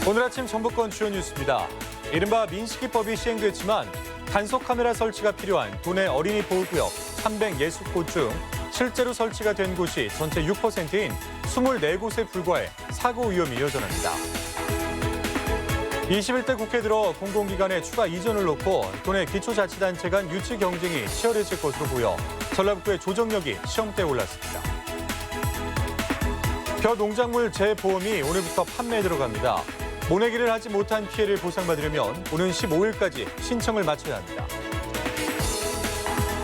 오늘 아침 정부권 주요 뉴스입니다. 이른바 민식이법이 시행됐지만 단속 카메라 설치가 필요한 도내 어린이 보호구역 360곳 중 실제로 설치가 된 곳이 전체 6%인 24곳에 불과해 사고 위험이 여전합니다. 21대 국회 들어 공공기관의 추가 이전을 놓고 도내 기초자치단체 간 유치 경쟁이 치열해질 것으로 보여 전라북도의 조정력이 시험대에 올랐습니다. 벼농작물 재보험이 오늘부터 판매에 들어갑니다. 모내기를 하지 못한 피해를 보상받으려면 오는 15일까지 신청을 마쳐야 합니다.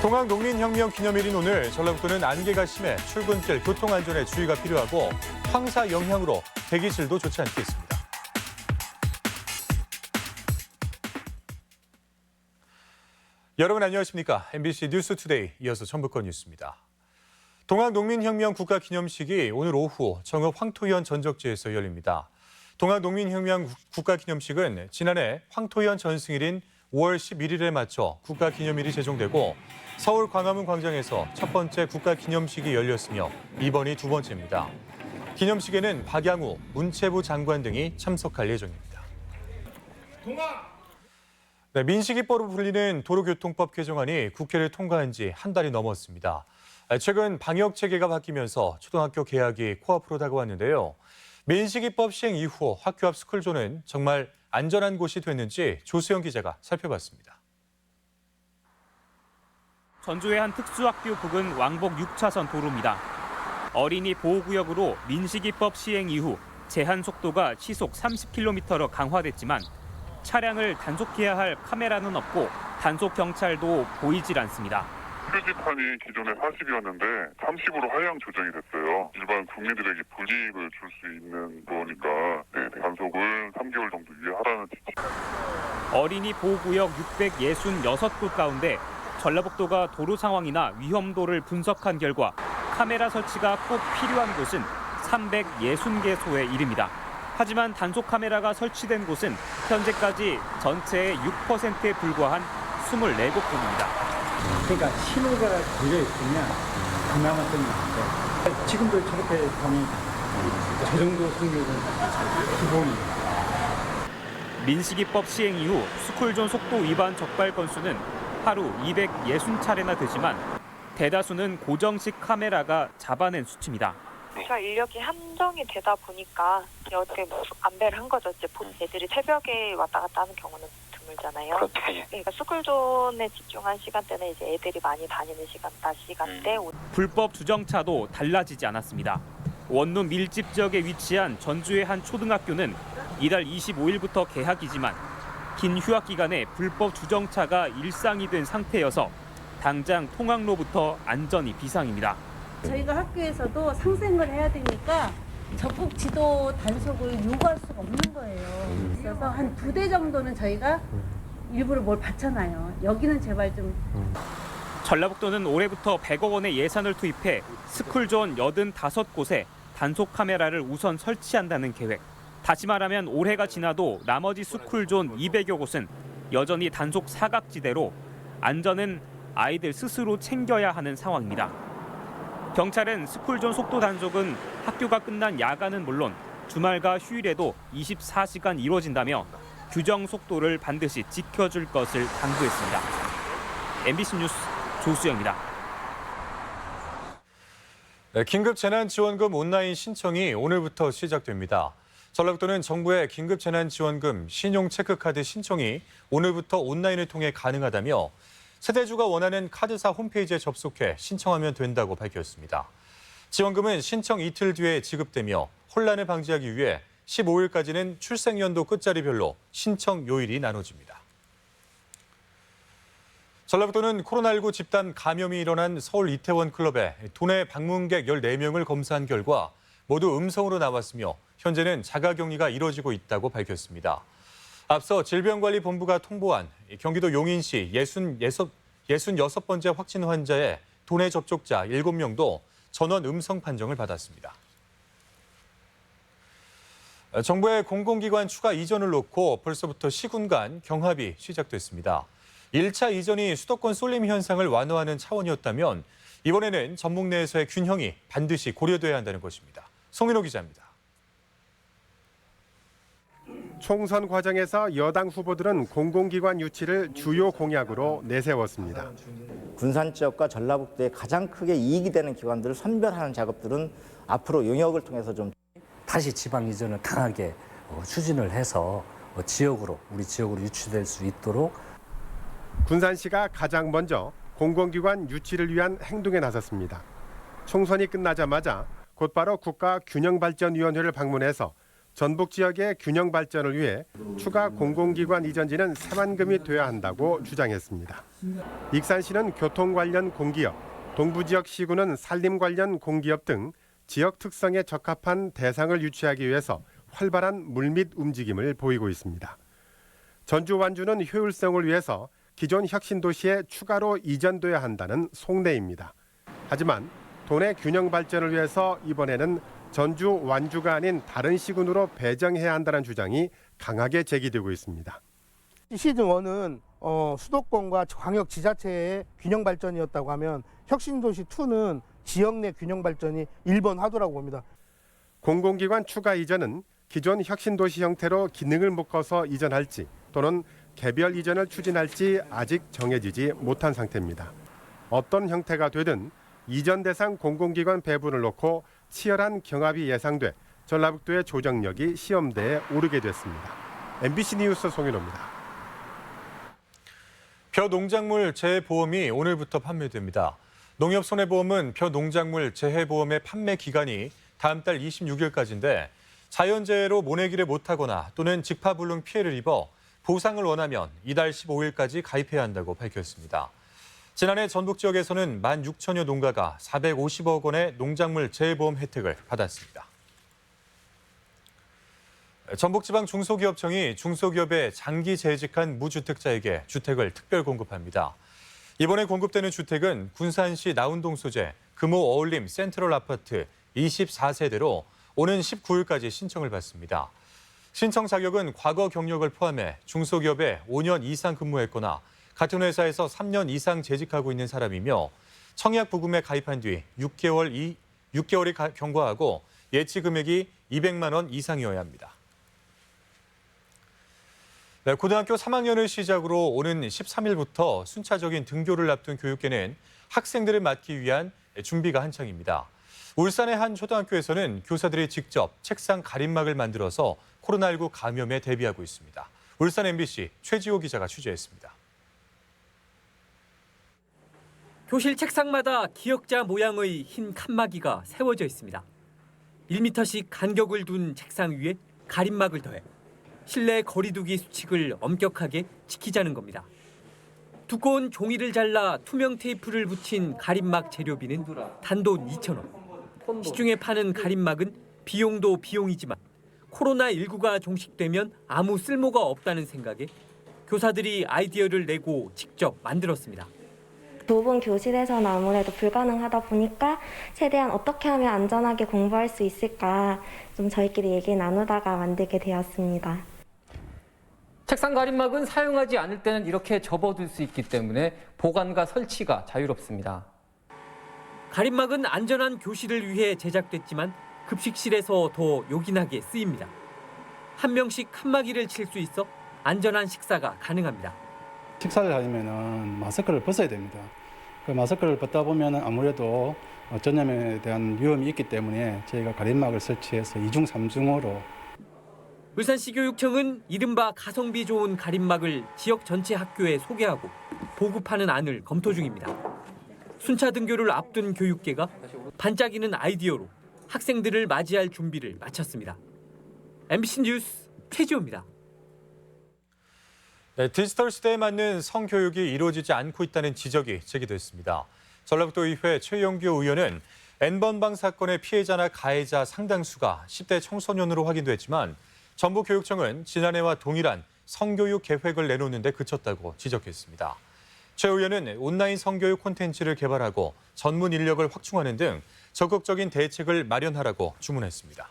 동학농민혁명 기념일인 오늘 전라북도는 안개가 심해 출근길 교통안전에 주의가 필요하고 황사 영향으로 대기질도 좋지 않겠습니다. 여러분 안녕하십니까? MBC 뉴스투데이 이어서 전북권 뉴스입니다. 동학농민혁명 국가기념식이 오늘 오후 정읍 황토현 전적지에서 열립니다. 동학농민혁명 국가기념식은 지난해 황토현 전승일인 5월 11일에 맞춰 국가기념일이 제정되고 서울 광화문 광장에서 첫 번째 국가기념식이 열렸으며 이번이 두 번째입니다. 기념식에는 박양우 문체부 장관 등이 참석할 예정입니다. 네, 민식이법으로 불리는 도로교통법 개정안이 국회를 통과한 지 한 달이 넘었습니다. 최근 방역 체계가 바뀌면서 초등학교 개학이 코앞으로 다가왔는데요. 민식이법 시행 이후 학교 앞 스쿨존은 정말 안전한 곳이 됐는지 조수영 기자가 살펴봤습니다. 전주의 한 특수학교 부근 왕복 6차선 도로입니다. 어린이 보호구역으로 민식이법 시행 이후 제한 속도가 시속 30km로 강화됐지만 차량을 단속해야 할 카메라는 없고 단속 경찰도 보이질 않습니다. 표지판이 기존에 40이었는데 30으로 하향 조정이 됐어요. 일반 국민들에게 불이익을 줄 수 있는 거니까 단속을 3개월 정도 유예하라는 지침. 어린이 보호구역 666곳 가운데 전라북도가 도로 상황이나 위험도를 분석한 결과 카메라 설치가 꼭 필요한 곳은 360개소에 이릅니다. 하지만 단속 카메라가 설치된 곳은 현재까지 전체의 6%에 불과한 24곳뿐입니다. 그러니까 신호가 걸려 있으면 그나마 좀 나은데 지금도 저렇게 하면 저 정도 승률은 기본입니다. 민식이법 시행 이후 스쿨존 속도 위반 적발 건수는 하루 260차례나 되지만 대다수는 고정식 카메라가 잡아낸 수치입니다. 저희가 인력이 한정이 되다 보니까 어떻게 안배를 한 거죠. 이제 애들이 새벽에 왔다 갔다 하는 경우는 드물잖아요. 그렇죠. 그러니까 스쿨존에 집중한 시간대는 이제 애들이 많이 다니는 낮 시간대. 불법 주정차도 달라지지 않았습니다. 원룸 밀집 지역에 위치한 전주의 한 초등학교는 이달 25일부터 개학이지만 긴 휴학 기간에 불법 주정차가 일상이 된 상태여서 당장 통학로부터 안전이 비상입니다. 저희가 학교에서도 상생을 해야 되니까 적극 지도 단속을 요구할 수가 없는 거예요. 그래서 한 2대 정도는 저희가 일부러 뭘 받잖아요. 여기는 제발 좀. 전라북도는 올해부터 100억 원의 예산을 투입해 스쿨존 85곳에 단속 카메라를 우선 설치한다는 계획. 다시 말하면 올해가 지나도 나머지 스쿨존 200여 곳은 여전히 단속 사각지대로 안전은 아이들 스스로 챙겨야 하는 상황입니다. 경찰은 스쿨존 속도 단속은 학교가 끝난 야간은 물론 주말과 휴일에도 24시간 이루어진다며 규정 속도를 반드시 지켜줄 것을 당부했습니다. MBC 뉴스 조수영입니다. 네, 긴급재난지원금 온라인 신청이 오늘부터 시작됩니다. 전라북도는 정부의 긴급재난지원금 신용체크카드 신청이 오늘부터 온라인을 통해 가능하다며 세대주가 원하는 카드사 홈페이지에 접속해 신청하면 된다고 밝혔습니다. 지원금은 신청 이틀 뒤에 지급되며 혼란을 방지하기 위해 15일까지는 출생연도 끝자리별로 신청 요일이 나눠집니다. 전라북도는 코로나19 집단 감염이 일어난 서울 이태원 클럽에 도내 방문객 14명을 검사한 결과 모두 음성으로 나왔으며 현재는 자가격리가 이뤄지고 있다고 밝혔습니다. 앞서 질병관리본부가 통보한 경기도 용인시 66번째 확진 환자의 도내 접촉자 7명도 전원 음성 판정을 받았습니다. 정부의 공공기관 추가 이전을 놓고 벌써부터 시군 간 경합이 시작됐습니다. 1차 이전이 수도권 쏠림 현상을 완화하는 차원이었다면 이번에는 전북 내에서의 균형이 반드시 고려돼야 한다는 것입니다. 송인호 기자입니다. 총선 과정에서 여당 후보들은 공공기관 유치를 주요 공약으로 내세웠습니다. 군산 지역과 전라북도에 가장 크게 이익이 되는 기관들을 선별하는 작업들은 앞으로 용역을 통해서 좀 다시 지방 이전을 강하게 추진을 해서 우리 지역으로 유치될 수 있도록. 군산시가 가장 먼저 공공기관 유치를 위한 행동에 나섰습니다. 총선이 끝나자마자 곧바로 국가균형발전위원회를 방문해서 전북 지역의 균형 발전을 위해 추가 공공기관 이전지는 새만금이 돼야 한다고 주장했습니다. 익산시는 교통 관련 공기업, 동부지역 시군은 산림 관련 공기업 등 지역 특성에 적합한 대상을 유치하기 위해서 활발한 물밑 움직임을 보이고 있습니다. 전주 완주는 효율성을 위해서 기존 혁신도시에 추가로 이전돼야 한다는 속내입니다. 하지만 도내 균형 발전을 위해서 이번에는 전주 완주가 아닌 다른 시군으로 배정해야 한다는 주장이 강하게 제기되고 있습니다. 시즌1은 수도권과 광역 지자체의 균형 발전이었다고 하면 혁신도시 2는 지역 내 균형 발전이 1번 하도라고 봅니다. 공공기관 추가 이전은 기존 혁신도시 형태로 기능을 묶어서 이전할지 또는 개별 이전을 추진할지 아직 정해지지 못한 상태입니다. 어떤 형태가 되든 이전 대상 공공기관 배분을 놓고 치열한 경합이 예상돼 전라북도의 조정력이 시험대에 오르게 됐습니다. MBC 뉴스 송윤호입니다. 벼농작물 재해보험이 오늘부터 판매됩니다. 농협손해보험은 벼농작물 재해보험의 판매 기간이 다음 달 26일까지인데 자연재해로 모내기를 못하거나 또는 직파불능 피해를 입어 보상을 원하면 이달 15일까지 가입해야 한다고 밝혔습니다. 지난해 전북 지역에서는 16,000여 농가가 450억 원의 농작물 재해보험 혜택을 받았습니다. 전북지방 중소기업청이 중소기업에 장기 재직한 무주택자에게 주택을 특별 공급합니다. 이번에 공급되는 주택은 군산시 나운동 소재 금호 어울림 센트럴 아파트 24세대로 오는 19일까지 신청을 받습니다. 신청 자격은 과거 경력을 포함해 중소기업에 5년 이상 근무했거나 같은 회사에서 3년 이상 재직하고 있는 사람이며 청약 부금에 가입한 뒤 6개월이 경과하고 예치 금액이 200만 원 이상이어야 합니다. 네, 고등학교 3학년을 시작으로 오는 13일부터 순차적인 등교를 앞둔 교육계는 학생들을 맞기 위한 준비가 한창입니다. 울산의 한 초등학교에서는 교사들이 직접 책상 가림막을 만들어서 코로나19 감염에 대비하고 있습니다. 울산 MBC 최지호 기자가 취재했습니다. 교실 책상마다 기역자 모양의 흰 칸막이가 세워져 있습니다. 1m씩 간격을 둔 책상 위에 가림막을 더해 실내 거리두기 수칙을 엄격하게 지키자는 겁니다. 두꺼운 종이를 잘라 투명 테이프를 붙인 가림막 재료비는 단돈 2,000원. 시중에 파는 가림막은 비용도 비용이지만 코로나19가 종식되면 아무 쓸모가 없다는 생각에 교사들이 아이디어를 내고 직접 만들었습니다. 좁은 교실에서는 아무래도 불가능하다 보니까 최대한 어떻게 하면 안전하게 공부할 수 있을까 좀 저희끼리 얘기 나누다가 만들게 되었습니다. 책상 가림막은 사용하지 않을 때는 이렇게 접어둘 수 있기 때문에 보관과 설치가 자유롭습니다. 가림막은 안전한 교실을 위해 제작됐지만 급식실에서 더 요긴하게 쓰입니다. 한 명씩 칸막이를 칠 수 있어 안전한 식사가 가능합니다. 식사를 하려면 마스크를 벗어야 됩니다. 그 마스크를 벗다 보면 아무래도 전염에 대한 위험이 있기 때문에 저희가 가림막을 설치해서 2중, 3중으로. 울산시 교육청은 이른바 가성비 좋은 가림막을 지역 전체 학교에 소개하고 보급하는 안을 검토 중입니다. 순차 등교를 앞둔 교육계가 반짝이는 아이디어로 학생들을 맞이할 준비를 마쳤습니다. MBC 뉴스 최지호입니다. 네, 디지털 시대에 맞는 성교육이 이루어지지 않고 있다는 지적이 제기됐습니다. 전라북도의회 최영규 의원은 N번방 사건의 피해자나 가해자 상당수가 10대 청소년으로 확인됐지만 전북교육청은 지난해와 동일한 성교육 계획을 내놓는데 그쳤다고 지적했습니다. 최 의원은 온라인 성교육 콘텐츠를 개발하고 전문 인력을 확충하는 등 적극적인 대책을 마련하라고 주문했습니다.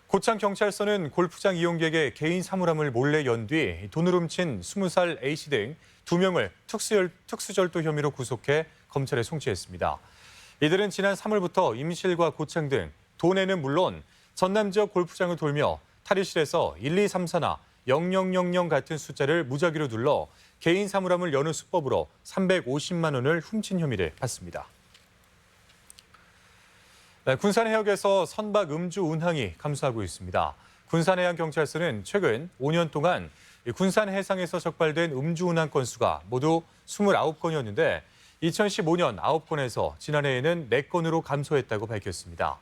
고창경찰서는 골프장 이용객의 개인 사물함을 몰래 연 뒤 돈을 훔친 20살 A씨 등 2명을 특수절도 혐의로 구속해 검찰에 송치했습니다. 이들은 지난 3월부터 임실과 고창 등 도내는 물론 전남 지역 골프장을 돌며 탈의실에서 1234나 0000 같은 숫자를 무작위로 눌러 개인 사물함을 여는 수법으로 350만 원을 훔친 혐의를 받습니다. 네, 군산해역에서 선박 음주 운항이 감소하고 있습니다. 군산해양경찰서는 최근 5년 동안 군산 해상에서 적발된 음주 운항 건수가 모두 29건이었는데 2015년 9건에서 지난해에는 4건으로 감소했다고 밝혔습니다.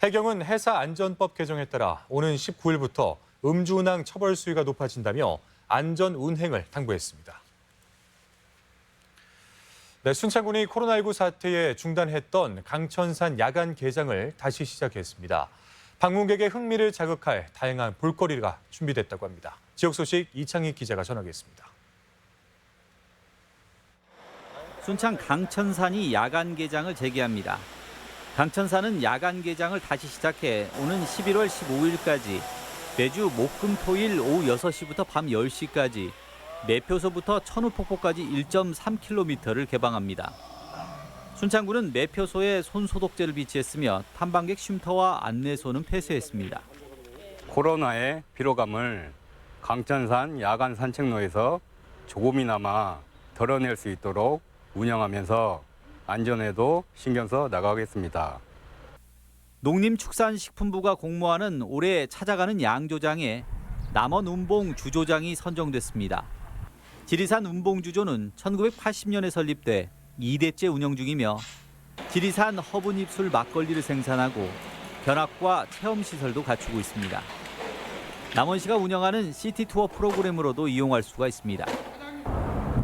해경은 해사안전법 개정에 따라 오는 19일부터 음주운항 처벌 수위가 높아진다며 안전운행을 당부했습니다. 네, 순창군이 코로나19 사태에 중단했던 강천산 야간 개장을 다시 시작했습니다. 방문객의 흥미를 자극할 다양한 볼거리가 준비됐다고 합니다. 지역 소식 이창희 기자가 전하겠습니다. 순창 강천산이 야간 개장을 재개합니다. 강천산은 야간 개장을 다시 시작해 오는 11월 15일까지 매주 목금토일 오후 6시부터 밤 10시까지 매표소부터 천우폭포까지 1.3km를 개방합니다. 순창군은 매표소에 손소독제를 비치했으며 탐방객 쉼터와 안내소는 폐쇄했습니다. 코로나의 피로감을 강천산 야간 산책로에서 조금이나마 덜어낼 수 있도록 운영하면서 안전에도 신경 써 나가겠습니다. 농림축산식품부가 공모하는 올해 찾아가는 양조장에 남원 운봉 주조장이 선정됐습니다. 지리산 운봉 주조는 1980년에 설립돼 2대째 운영 중이며 지리산 허분 입술 막걸리를 생산하고 견학과 체험시설도 갖추고 있습니다. 남원시가 운영하는 시티투어 프로그램으로도 이용할 수가 있습니다.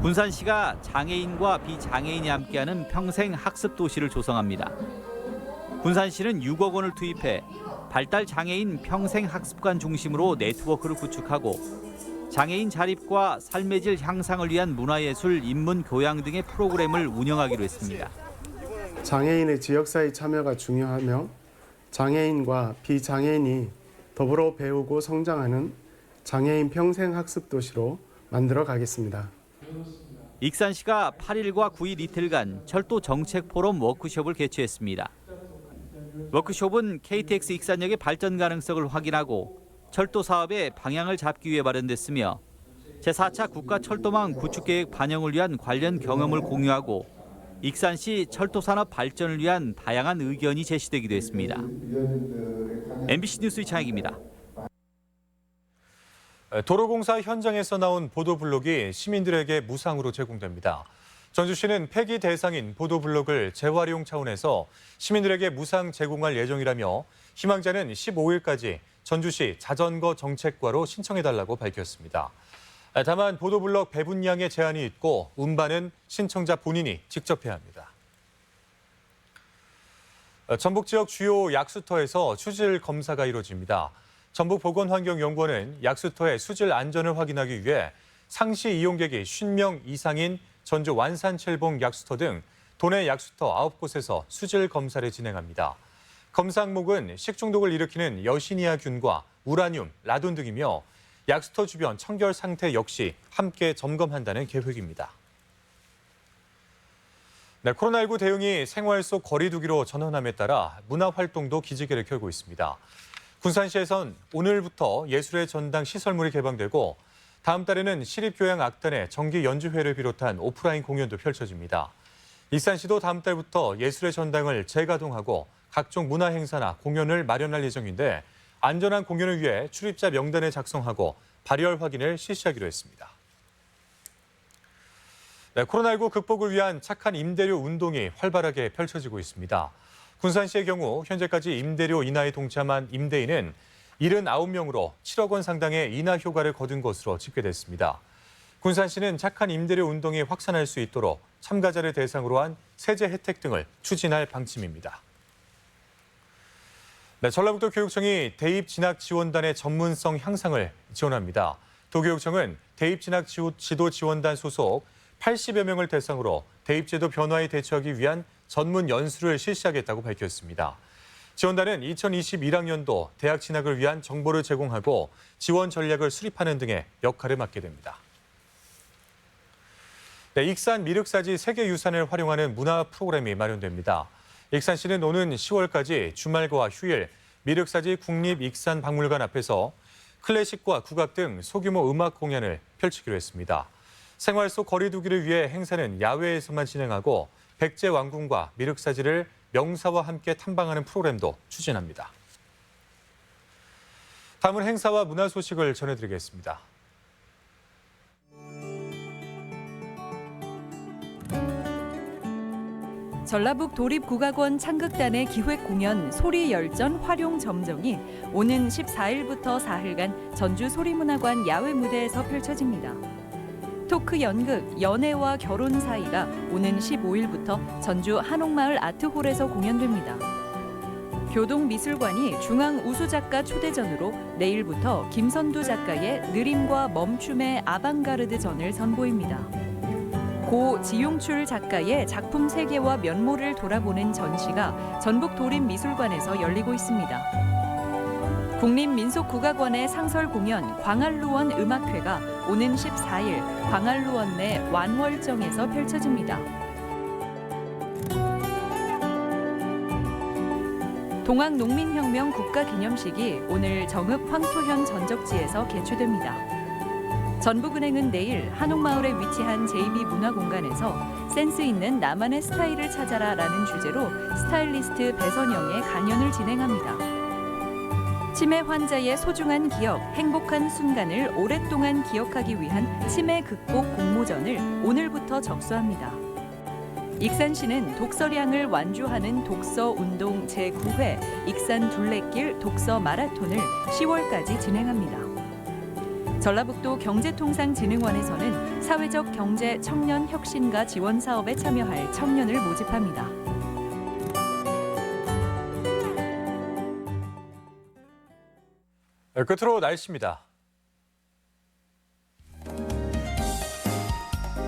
군산시가 장애인과 비장애인이 함께하는 평생 학습 도시를 조성합니다. 군산시는 6억 원을 투입해 발달 장애인 평생 학습관 중심으로 네트워크를 구축하고 장애인 자립과 삶의 질 향상을 위한 문화예술, 인문 교양 등의 프로그램을 운영하기로 했습니다. 장애인의 지역사회 참여가 중요하며 장애인과 비장애인이 더불어 배우고 성장하는 장애인 평생 학습 도시로 만들어 가겠습니다. 익산시가 8일과 9일 이틀간 철도 정책 포럼 워크숍을 개최했습니다. 워크숍은 KTX 익산역의 발전 가능성을 확인하고 철도 사업의 방향을 잡기 위해 마련됐으며 제4차 국가철도망 구축계획 반영을 위한 관련 경험을 공유하고 익산시 철도산업 발전을 위한 다양한 의견이 제시되기도 했습니다. MBC 뉴스 이창익입니다. 도로공사 현장에서 나온 보도블록이 시민들에게 무상으로 제공됩니다. 전주시는 폐기 대상인 보도블록을 재활용 차원에서 시민들에게 무상 제공할 예정이라며 희망자는 15일까지 전주시 자전거 정책과로 신청해달라고 밝혔습니다. 다만 보도블록 배분량에 제한이 있고 운반은 신청자 본인이 직접 해야 합니다. 전북 지역 주요 약수터에서 수질 검사가 이루어집니다. 전북보건환경연구원은 약수터의 수질 안전을 확인하기 위해 상시 이용객이 50명 이상인 전주 완산칠봉 약수터 등 도내 약수터 9곳에서 수질 검사를 진행합니다. 검사 항목은 식중독을 일으키는 여시니아균과 우라늄, 라돈 등이며 약수터 주변 청결 상태 역시 함께 점검한다는 계획입니다. 네, 코로나19 대응이 생활 속 거리 두기로 전환함에 따라 문화활동도 기지개를 켜고 있습니다. 군산시에선 오늘부터 예술의 전당 시설물이 개방되고 다음 달에는 시립교향악단의 정기 연주회를 비롯한 오프라인 공연도 펼쳐집니다. 익산시도 다음 달부터 예술의 전당을 재가동하고 각종 문화 행사나 공연을 마련할 예정인데 안전한 공연을 위해 출입자 명단을 작성하고 발열 확인을 실시하기로 했습니다. 네, 코로나19 극복을 위한 착한 임대료 운동이 활발하게 펼쳐지고 있습니다. 군산시의 경우 현재까지 임대료 인하에 동참한 임대인은 79명으로 7억 원 상당의 인하 효과를 거둔 것으로 집계됐습니다. 군산시는 착한 임대료 운동이 확산할 수 있도록 참가자를 대상으로 한 세제 혜택 등을 추진할 방침입니다. 네, 전라북도 교육청이 대입 진학 지원단의 전문성 향상을 지원합니다. 도교육청은 대입 진학 지도 지원단 소속 80여 명을 대상으로 대입제도 변화에 대처하기 위한 전문 연수를 실시하겠다고 밝혔습니다. 지원단은 2021학년도 대학 진학을 위한 정보를 제공하고 지원 전략을 수립하는 등의 역할을 맡게 됩니다. 네, 익산 미륵사지 세계유산을 활용하는 문화 프로그램이 마련됩니다. 익산시는 오는 10월까지 주말과 휴일 미륵사지 국립익산박물관 앞에서 클래식과 국악 등 소규모 음악 공연을 펼치기로 했습니다. 생활 속 거리 두기를 위해 행사는 야외에서만 진행하고 백제 왕궁과 미륵사지를 명사와 함께 탐방하는 프로그램도 추진합니다. 다음은 행사와 문화 소식을 전해드리겠습니다. 전라북 도립국악원 창극단의 기획 공연 소리열전 활용점정이 오는 14일부터 4일간 전주 소리문화관 야외 무대에서 펼쳐집니다. 토크 연극 연애와 결혼 사이가 오는 15일부터 전주 한옥마을 아트홀에서 공연됩니다. 교동미술관이 중앙우수작가 초대전으로 내일부터 김선두 작가의 느림과 멈춤의 아방가르드전을 선보입니다. 고 지용출 작가의 작품 세계와 면모를 돌아보는 전시가 전북도립미술관에서 열리고 있습니다. 국립민속국악원의 상설 공연 광안루원 음악회가 오는 14일 광안루원 내 완월정에서 펼쳐집니다. 동학농민혁명 국가기념식이 오늘 정읍 황토현 전적지에서 개최됩니다. 전북은행은 내일 한옥마을에 위치한 JB문화공간에서 센스 있는 나만의 스타일을 찾아라라는 주제로 스타일리스트 배선영의 강연을 진행합니다. 치매 환자의 소중한 기억, 행복한 순간을 오랫동안 기억하기 위한 치매 극복 공모전을 오늘부터 접수합니다. 익산시는 독서량을 완주하는 독서운동 제9회 익산 둘레길 독서 마라톤을 10월까지 진행합니다. 전라북도 경제통상진흥원에서는 사회적 경제 청년 혁신과 지원 사업에 참여할 청년을 모집합니다. 끝으로 날씨입니다.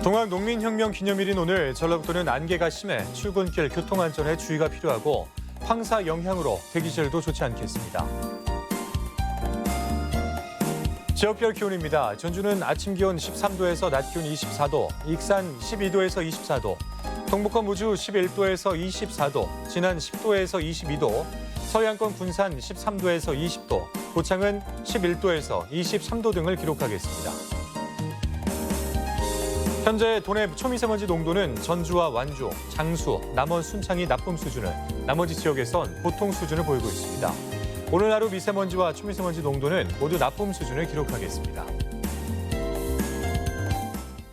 동학농민혁명 기념일인 오늘 전라북도는 안개가 심해 출근길 교통안전에 주의가 필요하고 황사 영향으로 대기질도 좋지 않겠습니다. 지역별 기온입니다. 전주는 아침 기온 13도에서 낮 기온 24도, 익산 12도에서 24도, 동북권 무주 11도에서 24도, 진안 10도에서 22도, 서해안권 군산 13도에서 20도, 고창은 11도에서 23도 등을 기록하겠습니다. 현재 도내 초미세먼지 농도는 전주와 완주, 장수, 남원, 순창이 나쁨 수준을, 나머지 지역에선 보통 수준을 보이고 있습니다. 오늘 하루 미세먼지와 초미세먼지 농도는 모두 나쁨 수준을 기록하겠습니다.